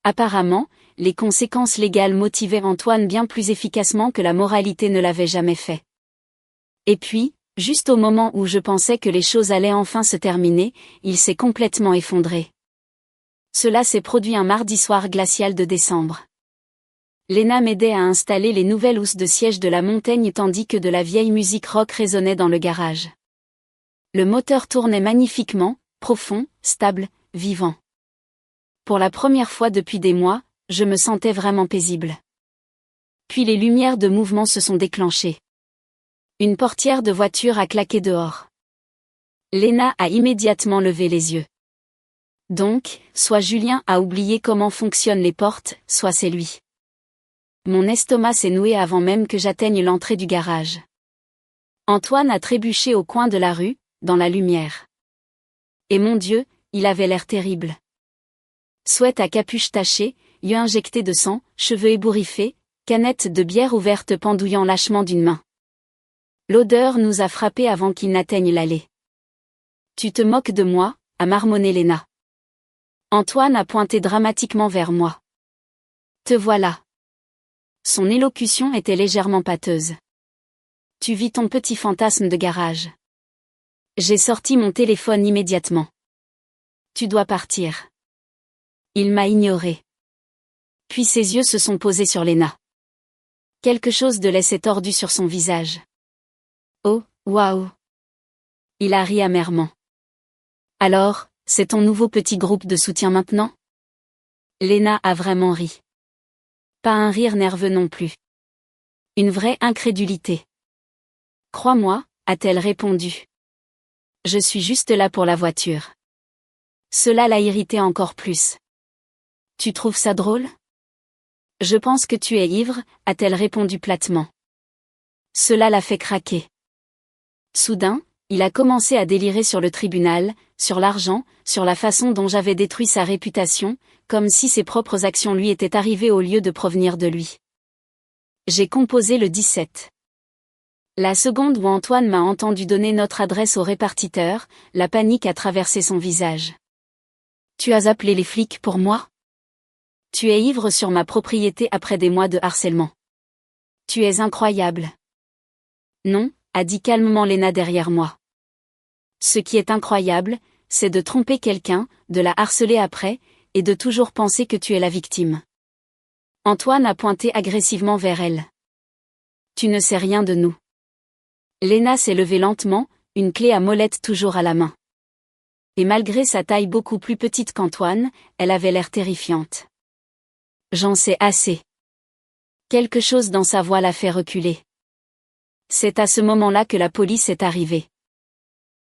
Apparemment, les conséquences légales motivaient Antoine bien plus efficacement que la moralité ne l'avait jamais fait. Et puis, juste au moment où je pensais que les choses allaient enfin se terminer, il s'est complètement effondré. Cela s'est produit un mardi soir glacial de décembre. Léna m'aidait à installer les nouvelles housses de siège de la montagne tandis que de la vieille musique rock résonnait dans le garage. Le moteur tournait magnifiquement, profond, stable, vivant. Pour la première fois depuis des mois, je me sentais vraiment paisible. Puis les lumières de mouvement se sont déclenchées. Une portière de voiture a claqué dehors. Léna a immédiatement levé les yeux. Donc, soit Julien a oublié comment fonctionnent les portes, soit c'est lui. Mon estomac s'est noué avant même que j'atteigne l'entrée du garage. Antoine a trébuché au coin de la rue, dans la lumière. Et mon Dieu, il avait l'air terrible. Sweat à capuche tachée, yeux injectés de sang, cheveux ébouriffés, canette de bière ouverte pendouillant lâchement d'une main. L'odeur nous a frappés avant qu'il n'atteigne l'allée. Tu te moques de moi, a marmonné Léna. Antoine a pointé dramatiquement vers moi. Te voilà. Son élocution était légèrement pâteuse. Tu vis ton petit fantasme de garage. J'ai sorti mon téléphone immédiatement. Tu dois partir. Il m'a ignoré. Puis ses yeux se sont posés sur Léna. Quelque chose de laid s'est tordu sur son visage. Oh, waouh! Il a ri amèrement. Alors, c'est ton nouveau petit groupe de soutien maintenant? Lena a vraiment ri. Pas un rire nerveux non plus. Une vraie incrédulité. Crois-moi, a-t-elle répondu. Je suis juste là pour la voiture. Cela l'a irrité encore plus. Tu trouves ça drôle? Je pense que tu es ivre, a-t-elle répondu platement. Cela l'a fait craquer. Soudain, il a commencé à délirer sur le tribunal, sur l'argent, sur la façon dont j'avais détruit sa réputation, comme si ses propres actions lui étaient arrivées au lieu de provenir de lui. J'ai composé le 17. La seconde où Antoine m'a entendu donner notre adresse au répartiteur, la panique a traversé son visage. Tu as appelé les flics pour moi? Tu es ivre sur ma propriété après des mois de harcèlement. Tu es incroyable. Non, a dit calmement Lena derrière moi. Ce qui est incroyable, c'est de tromper quelqu'un, de la harceler après, et de toujours penser que tu es la victime. Antoine a pointé agressivement vers elle. Tu ne sais rien de nous. Lena s'est levée lentement, une clé à molette toujours à la main. Et malgré sa taille beaucoup plus petite qu'Antoine, elle avait l'air terrifiante. J'en sais assez. Quelque chose dans sa voix l'a fait reculer. C'est à ce moment-là que la police est arrivée.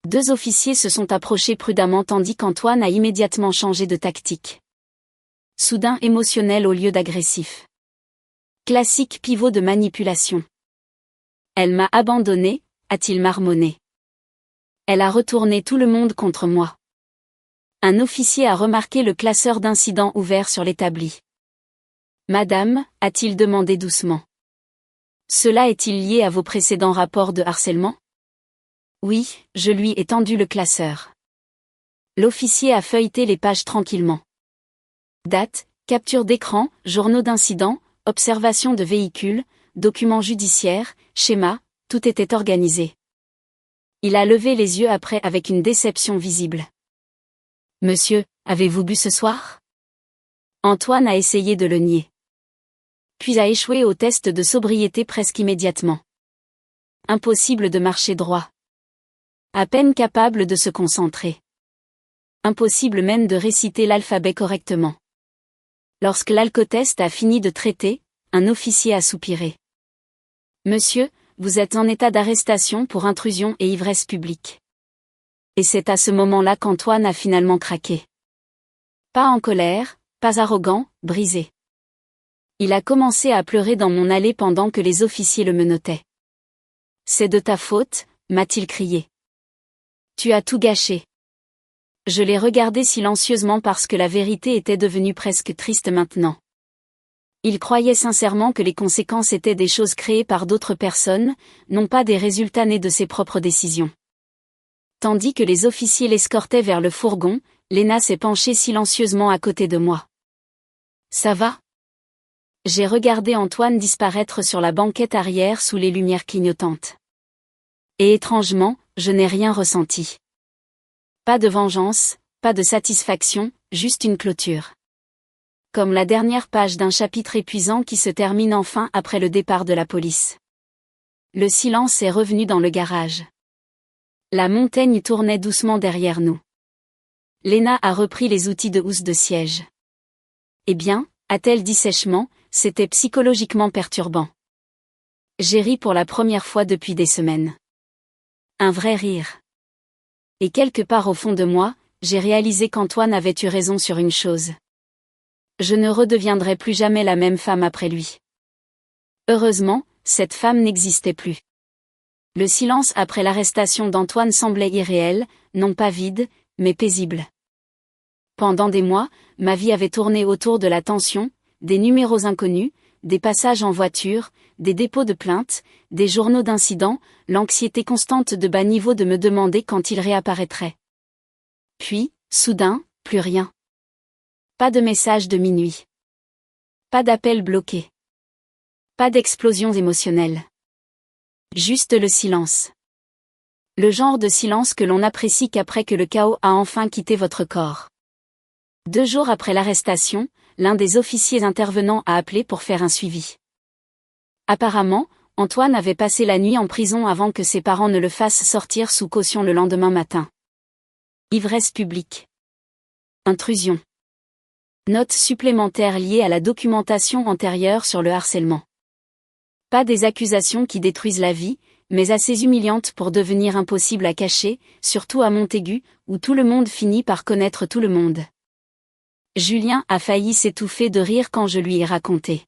2 officiers se sont approchés prudemment tandis qu'Antoine a immédiatement changé de tactique. Soudain émotionnel au lieu d'agressif. Classique pivot de manipulation. Elle m'a abandonné, a-t-il marmonné. Elle a retourné tout le monde contre moi. Un officier a remarqué le classeur d'incidents ouvert sur l'établi. Madame, a-t-il demandé doucement. Cela est-il lié à vos précédents rapports de harcèlement? Oui, je lui ai tendu le classeur. L'officier a feuilleté les pages tranquillement. Date, capture d'écran, journaux d'incidents, observation de véhicules, documents judiciaires, schémas, tout était organisé. Il a levé les yeux après avec une déception visible. Monsieur, avez-vous bu ce soir? Antoine a essayé de le nier. Puis a échoué au test de sobriété presque immédiatement. Impossible de marcher droit. À peine capable de se concentrer. Impossible même de réciter l'alphabet correctement. Lorsque l'alcotest a fini de traiter, un officier a soupiré. Monsieur, vous êtes en état d'arrestation pour intrusion et ivresse publique. Et c'est à ce moment-là qu'Antoine a finalement craqué. Pas en colère, pas arrogant, brisé. Il a commencé à pleurer dans mon allée pendant que les officiers le menottaient. C'est de ta faute, m'a-t-il crié. Tu as tout gâché. Je l'ai regardé silencieusement parce que la vérité était devenue presque triste maintenant. Il croyait sincèrement que les conséquences étaient des choses créées par d'autres personnes, non pas des résultats nés de ses propres décisions. Tandis que les officiers l'escortaient vers le fourgon, Lena s'est penchée silencieusement à côté de moi. Ça va? J'ai regardé Antoine disparaître sur la banquette arrière sous les lumières clignotantes. Et étrangement, je n'ai rien ressenti. Pas de vengeance, pas de satisfaction, juste une clôture. Comme la dernière page d'un chapitre épuisant qui se termine enfin après le départ de la police. Le silence est revenu dans le garage. La montagne tournait doucement derrière nous. Lena a repris les outils de housse de siège. Eh bien, a-t-elle dit sèchement, c'était psychologiquement perturbant. J'ai ri pour la première fois depuis des semaines. Un vrai rire. Et quelque part au fond de moi, j'ai réalisé qu'Antoine avait eu raison sur une chose. Je ne redeviendrai plus jamais la même femme après lui. Heureusement, cette femme n'existait plus. Le silence après l'arrestation d'Antoine semblait irréel, non pas vide, mais paisible. Pendant des mois, ma vie avait tourné autour de la tension, des numéros inconnus, des passages en voiture, des dépôts de plaintes, des journaux d'incidents, l'anxiété constante de bas niveau de me demander quand il réapparaîtrait. Puis, soudain, plus rien. Pas de message de minuit. Pas d'appel bloqué. Pas d'explosions émotionnelles. Juste le silence. Le genre de silence que l'on apprécie qu'après que le chaos a enfin quitté votre corps. 2 jours après l'arrestation, l'un des officiers intervenants a appelé pour faire un suivi. Apparemment, Antoine avait passé la nuit en prison avant que ses parents ne le fassent sortir sous caution le lendemain matin. Ivresse publique. Intrusion. Note supplémentaire liée à la documentation antérieure sur le harcèlement. Pas des accusations qui détruisent la vie, mais assez humiliantes pour devenir impossibles à cacher, surtout à Montaigu, où tout le monde finit par connaître tout le monde. Julien a failli s'étouffer de rire quand je lui ai raconté.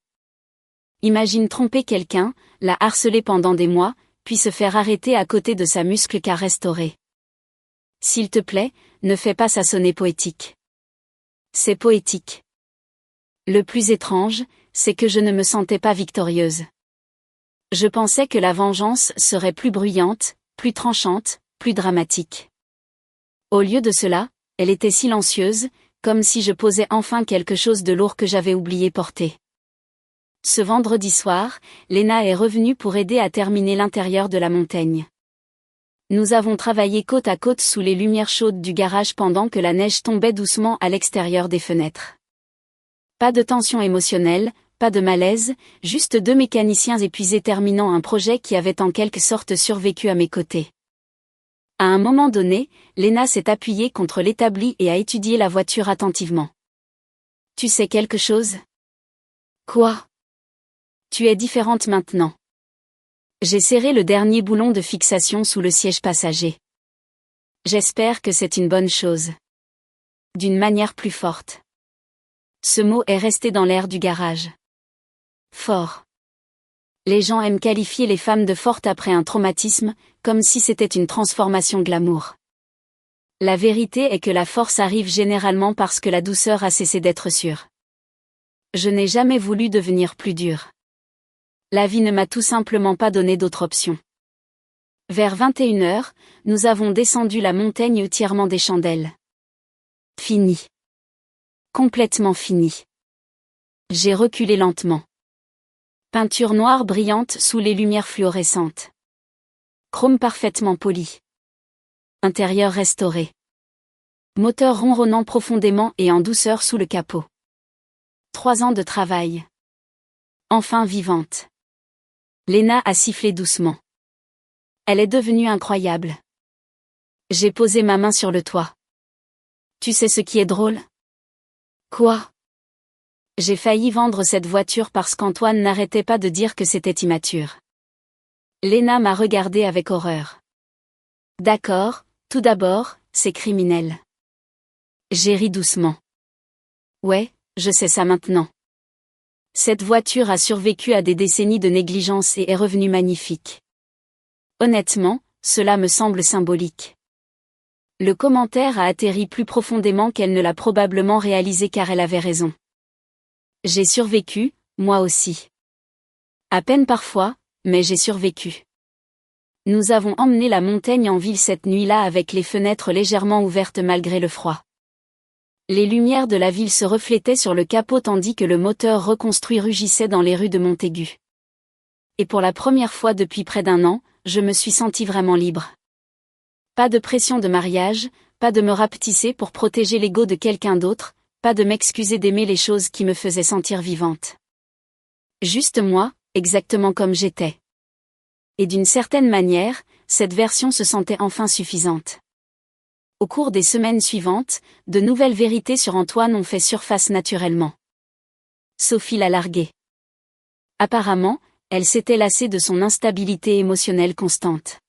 Imagine tromper quelqu'un, la harceler pendant des mois, puis se faire arrêter à côté de sa muscle car restaurée. S'il te plaît, ne fais pas ça sonner poétique. C'est poétique. Le plus étrange, c'est que je ne me sentais pas victorieuse. Je pensais que la vengeance serait plus bruyante, plus tranchante, plus dramatique. Au lieu de cela, elle était silencieuse, comme si je posais enfin quelque chose de lourd que j'avais oublié porter. Ce vendredi soir, Léna est revenue pour aider à terminer l'intérieur de la montagne. Nous avons travaillé côte à côte sous les lumières chaudes du garage pendant que la neige tombait doucement à l'extérieur des fenêtres. Pas de tension émotionnelle, pas de malaise, juste deux mécaniciens épuisés terminant un projet qui avait en quelque sorte survécu à mes côtés. À un moment donné, Léna s'est appuyée contre l'établi et a étudié la voiture attentivement. « Tu sais quelque chose ? » ?»« Quoi ? » ?»« Tu es différente maintenant. » J'ai serré le dernier boulon de fixation sous le siège passager. J'espère que c'est une bonne chose. D'une manière plus forte. Ce mot est resté dans l'air du garage. Fort. Les gens aiment qualifier les femmes de fortes après un traumatisme, comme si c'était une transformation glamour. La vérité est que la force arrive généralement parce que la douceur a cessé d'être sûre. Je n'ai jamais voulu devenir plus dure. La vie ne m'a tout simplement pas donné d'autre option. Vers 21h, nous avons descendu la montagne au tirement des chandelles. Fini. Complètement fini. J'ai reculé lentement. Peinture noire brillante sous les lumières fluorescentes. Chrome parfaitement poli. Intérieur restauré. Moteur ronronnant profondément et en douceur sous le capot. 3 ans de travail. Enfin vivante. Léna a sifflé doucement. Elle est devenue incroyable. J'ai posé ma main sur le toit. Tu sais ce qui est drôle ? Quoi ? J'ai failli vendre cette voiture parce qu'Antoine n'arrêtait pas de dire que c'était immature. Léna m'a regardé avec horreur. D'accord, tout d'abord, c'est criminel. J'ai ri doucement. Ouais, je sais ça maintenant. Cette voiture a survécu à des décennies de négligence et est revenue magnifique. Honnêtement, cela me semble symbolique. Le commentaire a atterri plus profondément qu'elle ne l'a probablement réalisé car elle avait raison. J'ai survécu, moi aussi. À peine parfois, mais j'ai survécu. Nous avons emmené la montagne en ville cette nuit-là avec les fenêtres légèrement ouvertes malgré le froid. Les lumières de la ville se reflétaient sur le capot tandis que le moteur reconstruit rugissait dans les rues de Montaigu. Et pour la première fois depuis près d'1 an, je me suis sentie vraiment libre. Pas de pression de mariage, pas de me rapetisser pour protéger l'ego de quelqu'un d'autre, pas de m'excuser d'aimer les choses qui me faisaient sentir vivante. Juste moi, exactement comme j'étais. Et d'une certaine manière, cette version se sentait enfin suffisante. Au cours des semaines suivantes, de nouvelles vérités sur Antoine ont fait surface naturellement. Sophie l'a largué. Apparemment, elle s'était lassée de son instabilité émotionnelle constante.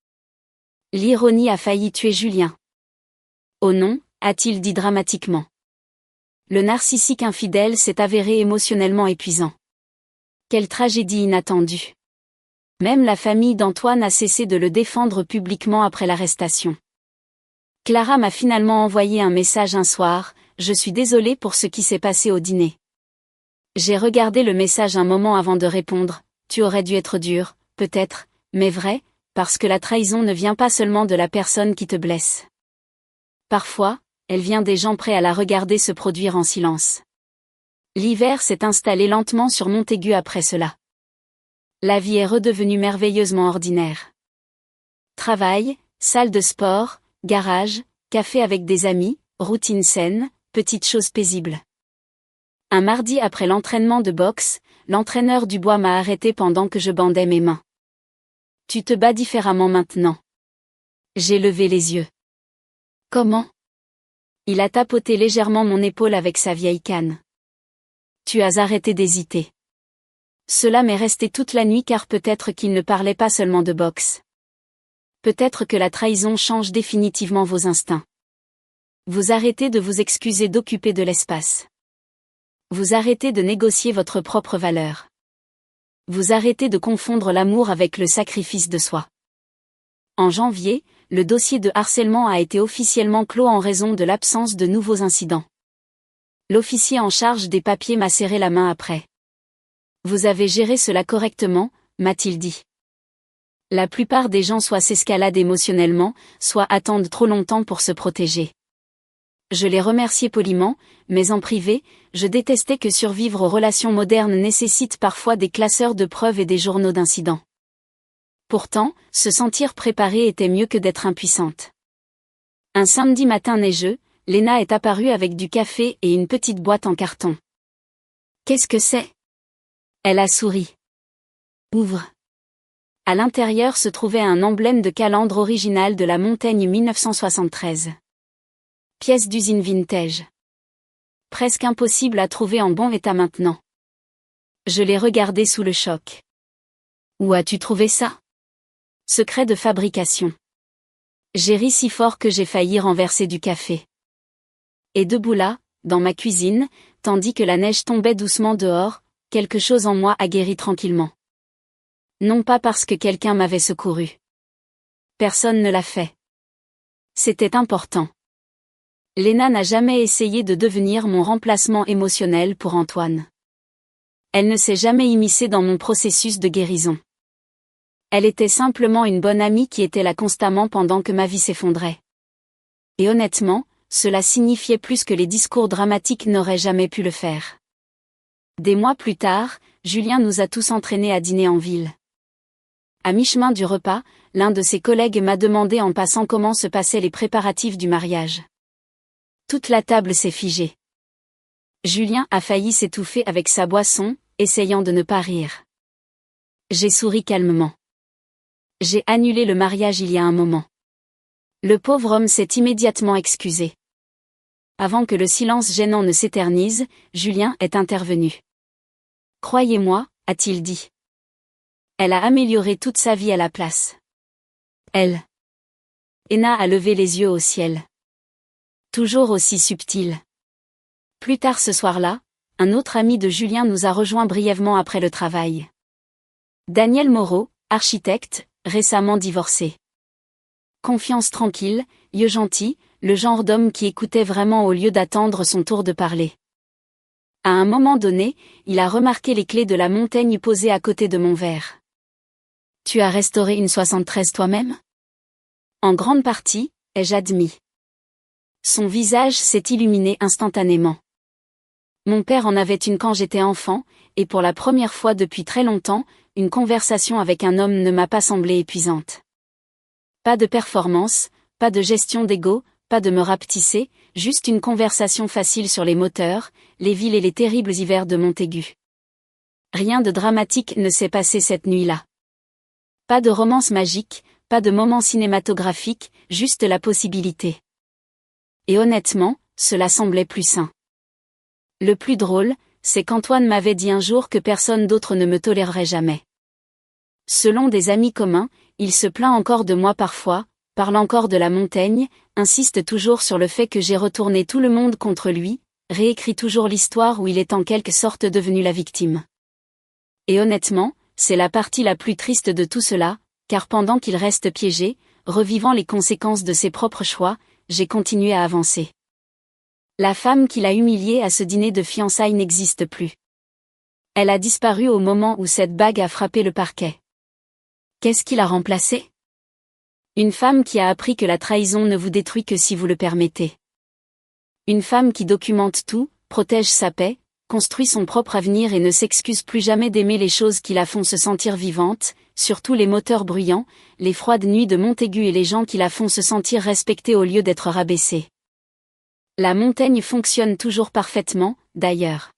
L'ironie a failli tuer Julien. Oh non, a-t-il dit dramatiquement. Le narcissique infidèle s'est avéré émotionnellement épuisant. Quelle tragédie inattendue. Même la famille d'Antoine a cessé de le défendre publiquement après l'arrestation. Clara m'a finalement envoyé un message un soir, je suis désolée pour ce qui s'est passé au dîner. J'ai regardé le message un moment avant de répondre, tu aurais dû être dur, peut-être, mais vrai, parce que la trahison ne vient pas seulement de la personne qui te blesse. Parfois, elle vient des gens prêts à la regarder se produire en silence. L'hiver s'est installé lentement sur Montaigu après cela. La vie est redevenue merveilleusement ordinaire. Travail, salle de sport, garage, café avec des amis, routine saine, petites choses paisibles. Un mardi après l'entraînement de boxe, l'entraîneur du bois m'a arrêté pendant que je bandais mes mains. Tu te bats différemment maintenant. J'ai levé les yeux. Comment? Il a tapoté légèrement mon épaule avec sa vieille canne. Tu as arrêté d'hésiter. Cela m'est resté toute la nuit car peut-être qu'il ne parlait pas seulement de boxe. Peut-être que la trahison change définitivement vos instincts. Vous arrêtez de vous excuser d'occuper de l'espace. Vous arrêtez de négocier votre propre valeur. Vous arrêtez de confondre l'amour avec le sacrifice de soi. En janvier, le dossier de harcèlement a été officiellement clos en raison de l'absence de nouveaux incidents. L'officier en charge des papiers m'a serré la main après. Vous avez géré cela correctement, m'a-t-il dit. La plupart des gens soit s'escaladent émotionnellement, soit attendent trop longtemps pour se protéger. Je l'ai remercié poliment, mais en privé, je détestais que survivre aux relations modernes nécessite parfois des classeurs de preuves et des journaux d'incidents. Pourtant, se sentir préparée était mieux que d'être impuissante. Un samedi matin neigeux, Léna est apparue avec du café et une petite boîte en carton. Qu'est-ce que c'est? Elle a souri. Ouvre. À l'intérieur se trouvait un emblème de calandre original de la Montaigne 1973. Pièce d'usine vintage. Presque impossible à trouver en bon état maintenant. Je l'ai regardé sous le choc. Où as-tu trouvé ça? Secret de fabrication. J'ai ri si fort que j'ai failli renverser du café. Et debout là, dans ma cuisine, tandis que la neige tombait doucement dehors, quelque chose en moi a guéri tranquillement. Non pas parce que quelqu'un m'avait secouru. Personne ne l'a fait. C'était important. Léna n'a jamais essayé de devenir mon remplacement émotionnel pour Antoine. Elle ne s'est jamais immiscée dans mon processus de guérison. Elle était simplement une bonne amie qui était là constamment pendant que ma vie s'effondrait. Et honnêtement, cela signifiait plus que les discours dramatiques n'auraient jamais pu le faire. Des mois plus tard, Julien nous a tous entraînés à dîner en ville. À mi-chemin du repas, l'un de ses collègues m'a demandé en passant comment se passaient les préparatifs du mariage. Toute la table s'est figée. Julien a failli s'étouffer avec sa boisson, essayant de ne pas rire. J'ai souri calmement. J'ai annulé le mariage il y a un moment. Le pauvre homme s'est immédiatement excusé. Avant que le silence gênant ne s'éternise, Julien est intervenu. Croyez-moi, a-t-il dit. Elle a amélioré toute sa vie à la place. Elle. Ena a levé les yeux au ciel. Toujours aussi subtil. Plus tard ce soir-là, un autre ami de Julien nous a rejoints brièvement après le travail. Daniel Moreau, architecte, récemment divorcé. Confiance tranquille, yeux gentils, le genre d'homme qui écoutait vraiment au lieu d'attendre son tour de parler. À un moment donné, il a remarqué les clés de la Montaigne posées à côté de mon verre. Tu as restauré une 73 toi-même? En grande partie, ai-je admis. Son visage s'est illuminé instantanément. Mon père en avait une quand j'étais enfant, et pour la première fois depuis très longtemps, une conversation avec un homme ne m'a pas semblé épuisante. Pas de performance, pas de gestion d'ego, pas de me rapetisser, juste une conversation facile sur les moteurs, les villes et les terribles hivers de Montaigu. Rien de dramatique ne s'est passé cette nuit-là. Pas de romance magique, pas de moment cinématographique, juste la possibilité. Et honnêtement, cela semblait plus sain. Le plus drôle, c'est qu'Antoine m'avait dit un jour que personne d'autre ne me tolérerait jamais. Selon des amis communs, il se plaint encore de moi parfois, parle encore de la Montaigne, insiste toujours sur le fait que j'ai retourné tout le monde contre lui, réécrit toujours l'histoire où il est en quelque sorte devenu la victime. Et honnêtement, c'est la partie la plus triste de tout cela, car pendant qu'il reste piégé, revivant les conséquences de ses propres choix, j'ai continué à avancer. La femme qui l'a humilié à ce dîner de fiançailles n'existe plus. Elle a disparu au moment où cette bague a frappé le parquet. Qu'est-ce qui l'a remplacée? Une femme qui a appris que la trahison ne vous détruit que si vous le permettez. Une femme qui documente tout, protège sa paix, construit son propre avenir et ne s'excuse plus jamais d'aimer les choses qui la font se sentir vivante, surtout les moteurs bruyants, les froides nuits de Montaigu et les gens qui la font se sentir respectée au lieu d'être rabaissée. La Montaigne fonctionne toujours parfaitement, d'ailleurs.